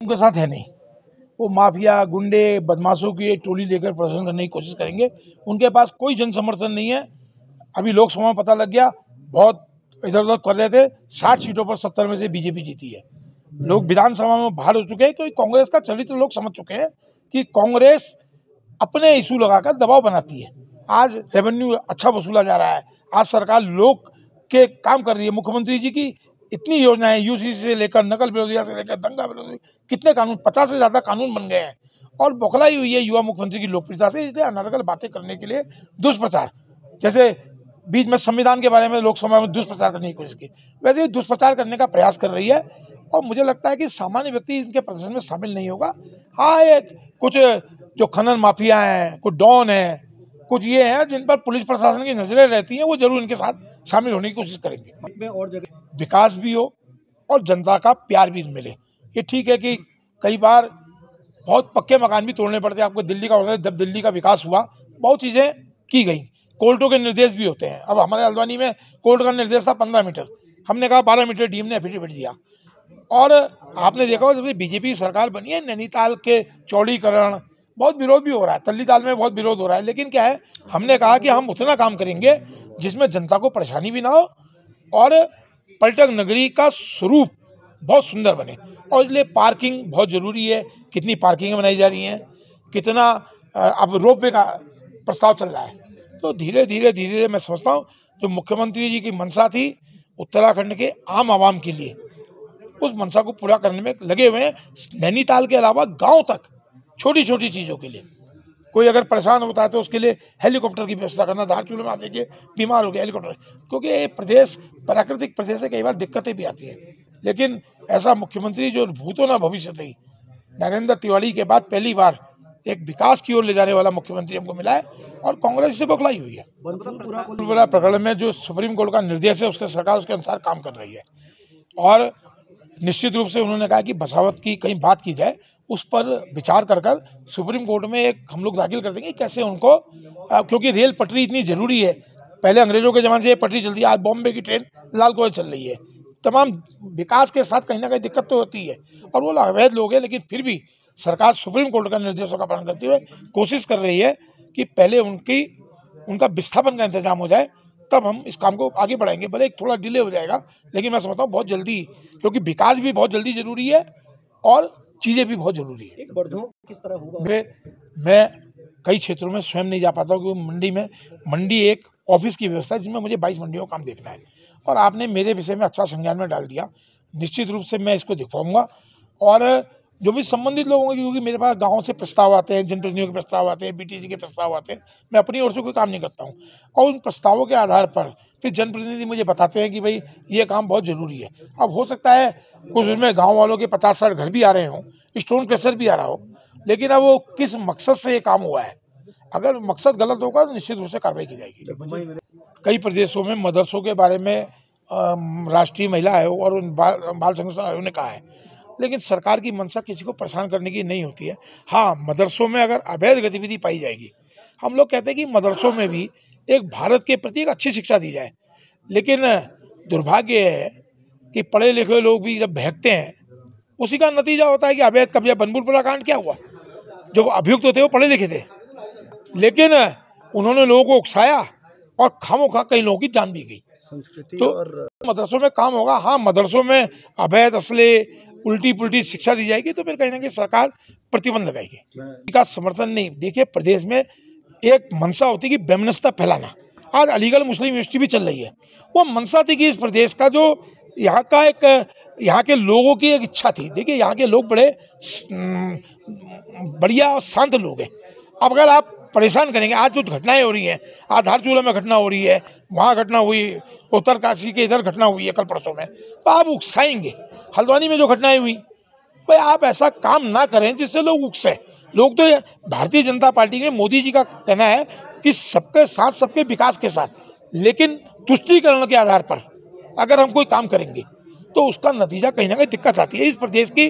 उनके साथ है नहीं। वो माफिया, गुंडे, बदमाशों की एक टोली लेकर प्रदर्शन करने की कोशिश करेंगे। उनके पास कोई जन समर्थन नहीं है। अभी लोकसभा में पता लग गया, बहुत इधर उधर कर रहे थे, 60 सीटों पर 70 में से बीजेपी जीती है। लोग विधानसभा में बाहर हो चुके हैं, क्योंकि कांग्रेस का चरित्र लोग समझ चुके हैं कि कांग्रेस अपने इशू लगाकर दबाव बनाती है। आज रेवेन्यू अच्छा वसूला जा रहा है, आज सरकार लोग के काम कर रही है। मुख्यमंत्री जी की इतनी योजनाएं, यूसीसी से लेकर नकल विरोधी से लेकर दंगा विरोधी, कितने कानून, 50 से ज्यादा कानून बन गए हैं। और बौखलाई हुई है युवा मुख्यमंत्री की लोकप्रियता से, इसलिए अनर्गल बातें करने के लिए दुष्प्रचार, जैसे बीच में संविधान के बारे में लोकसभा में दुष्प्रचार करने की कोशिश की, वैसे ही दुष्प्रचार करने का प्रयास कर रही है। और मुझे लगता है कि सामान्य व्यक्ति इनके प्रदर्शन में शामिल नहीं होगा। हाँ, एक कुछ जो खनन माफिया हैं, कुछ डॉन हैं, कुछ ये हैं जिन पर पुलिस प्रशासन की नजरें रहती हैं, वो जरूर इनके साथ शामिल होने की कोशिश करेंगे। और जगह विकास भी हो और जनता का प्यार भी मिले। ये ठीक है कि कई बार बहुत पक्के मकान भी तोड़ने पड़ते हैं। आपको दिल्ली का होता है, जब दिल्ली का विकास हुआ बहुत चीज़ें की गई, कोर्टों के निर्देश भी होते हैं। अब हमारे हल्द्वानी में कोर्ट का निर्देश था 15 मीटर, हमने कहा 12 मीटर, डीएम ने एफिडेविट दिया। और आपने देखा जब बीजेपी सरकार बनी है, नैनीताल के चौड़ीकरण बहुत विरोध भी हो रहा है, तल्लीताल में बहुत विरोध हो रहा है, लेकिन क्या है, हमने कहा कि हम उतना काम करेंगे जिसमें जनता को परेशानी भी ना हो और पर्यटक नगरी का स्वरूप बहुत सुंदर बने। और इसलिए पार्किंग बहुत ज़रूरी है। कितनी पार्किंगें बनाई जा रही हैं, कितना अब रोपवे का प्रस्ताव चल रहा है। तो धीरे धीरे मैं समझता हूँ जो मुख्यमंत्री जी की मंशा थी उत्तराखंड के आम आवाम के लिए, उस मंशा को पूरा करने में लगे हुए हैं। नैनीताल के अलावा गांव तक छोटी छोटी चीज़ों के लिए कोई अगर परेशान होता है तो उसके लिए हेलीकॉप्टर की व्यवस्था करना। धारचूले में आप देखिए, बीमार हो गया, हेलीकॉप्टर, क्योंकि ये प्रदेश प्राकृतिक प्रदेश है, कई बार दिक्कतें भी आती हैं। लेकिन ऐसा मुख्यमंत्री जो भूतो ना भविष्य थी, नरेंद्र तिवारी के बाद पहली बार एक विकास की ओर ले जाने वाला मुख्यमंत्री हमको मिला है, और कांग्रेस से बौखलाई हुई है। बुलबुला प्रकरण में जो सुप्रीम कोर्ट का निर्देश है, उसके सरकार उसके अनुसार काम कर रही है। और निश्चित रूप से उन्होंने कहा कि बसावत की कहीं बात की जाए, उस पर विचार कर सुप्रीम कोर्ट में एक हम लोग दाखिल कर देंगे कैसे उनको, क्योंकि रेल पटरी इतनी जरूरी है। पहले अंग्रेजों के जमाने से ये पटरी चलती है, आज बॉम्बे की ट्रेन लाल कोयल चल रही है। तमाम विकास के साथ कहीं ना कहीं दिक्कत तो होती है, और वो अवैध लोग हैं, लेकिन फिर भी सरकार सुप्रीम कोर्ट का निर्देशों का पालन करते हुए कोशिश कर रही है कि पहले उनका विस्थापन का इंतजाम हो जाए, तब हम इस काम को आगे बढ़ाएंगे। भले थोड़ा डिले हो जाएगा, लेकिन मैं समझता हूँ बहुत जल्दी, क्योंकि विकास भी बहुत जल्दी जरूरी है और चीज़ें भी बहुत जरूरी है। किस तरह होगा? मैं कई क्षेत्रों में स्वयं नहीं जा पाता हूँ, क्योंकि मंडी एक ऑफिस की व्यवस्था है जिसमें मुझे 22 मंडियों का काम देखना है, और आपने मेरे विषय में अच्छा संज्ञान में डाल दिया। निश्चित रूप से मैं इसको दिखवाऊंगा, और जो भी संबंधित लोग होंगे, क्योंकि मेरे पास गाँव से प्रस्ताव आते हैं, जनप्रतिनिधियों के प्रस्ताव आते हैं, बीटीसी के प्रस्ताव आते हैं, मैं अपनी ओर से कोई काम नहीं करता हूँ। और उन प्रस्तावों के आधार पर फिर जनप्रतिनिधि मुझे बताते हैं कि भाई ये काम बहुत ज़रूरी है। अब हो सकता है कुछ उसमें गाँव वालों के 50-60 घर भी आ रहे हों, स्टोन क्रशर भी आ रहा हो, लेकिन अब वो किस मकसद से ये काम हुआ है, अगर मकसद गलत होगा तो निश्चित रूप से कार्रवाई की जाएगी। कई प्रदेशों में मदरसों के बारे में राष्ट्रीय महिला आयोग और बाल संरक्षण आयोग ने कहा है, लेकिन सरकार की मंशा किसी को परेशान करने की नहीं होती है। हाँ, मदरसों में अगर अवैध गतिविधि पाई जाएगी, हम लोग कहते हैं कि मदरसों में भी एक भारत के प्रति एक अच्छी शिक्षा दी जाए, लेकिन दुर्भाग्य है कि पढ़े लिखे लोग भी जब बहकते हैं, उसी का नतीजा होता है कि अवैध कब्जा। बनबुलपुरा कांड क्या हुआ, जो अभियुक्त थे वो पढ़े लिखे थे, लेकिन उन्होंने लोगों को उकसाया और खामोखा कई लोगों की जान भी गई। तो मदरसों में काम होगा। हाँ, मदरसों में अवैध असले उल्टी पुल्टी शिक्षा दी जाएगी तो फिर कहीं ना कहीं सरकार प्रतिबंध लगाएगी। का समर्थन नहीं। देखिए, प्रदेश में एक मंशा होती है कि बेमनस्ता फैलाना। आज अलीगढ़ मुस्लिम यूनिवर्सिटी भी चल रही है, वो मंशा थी कि इस प्रदेश का जो यहाँ के लोगों की एक इच्छा थी। देखिए, यहाँ के लोग बड़े बढ़िया और शांत लोग हैं। अब अगर आप परेशान करेंगे, आज जो घटनाएं हो रही हैं, आज धारचूला में घटना हो रही है, वहाँ घटना हुई, उत्तरकाशी के इधर घटना हुई है कल परसों में, तो आप उकसाएंगे। हल्द्वानी में जो घटनाएं हुई, भाई आप ऐसा काम ना करें जिससे लोग उकसे। लोग तो भारतीय जनता पार्टी के मोदी जी का कहना है कि सबके साथ, सबके विकास के साथ, लेकिन तुष्टीकरण के आधार पर अगर हम कोई काम करेंगे तो उसका नतीजा कहीं ना कहीं दिक्कत आती है। इस प्रदेश की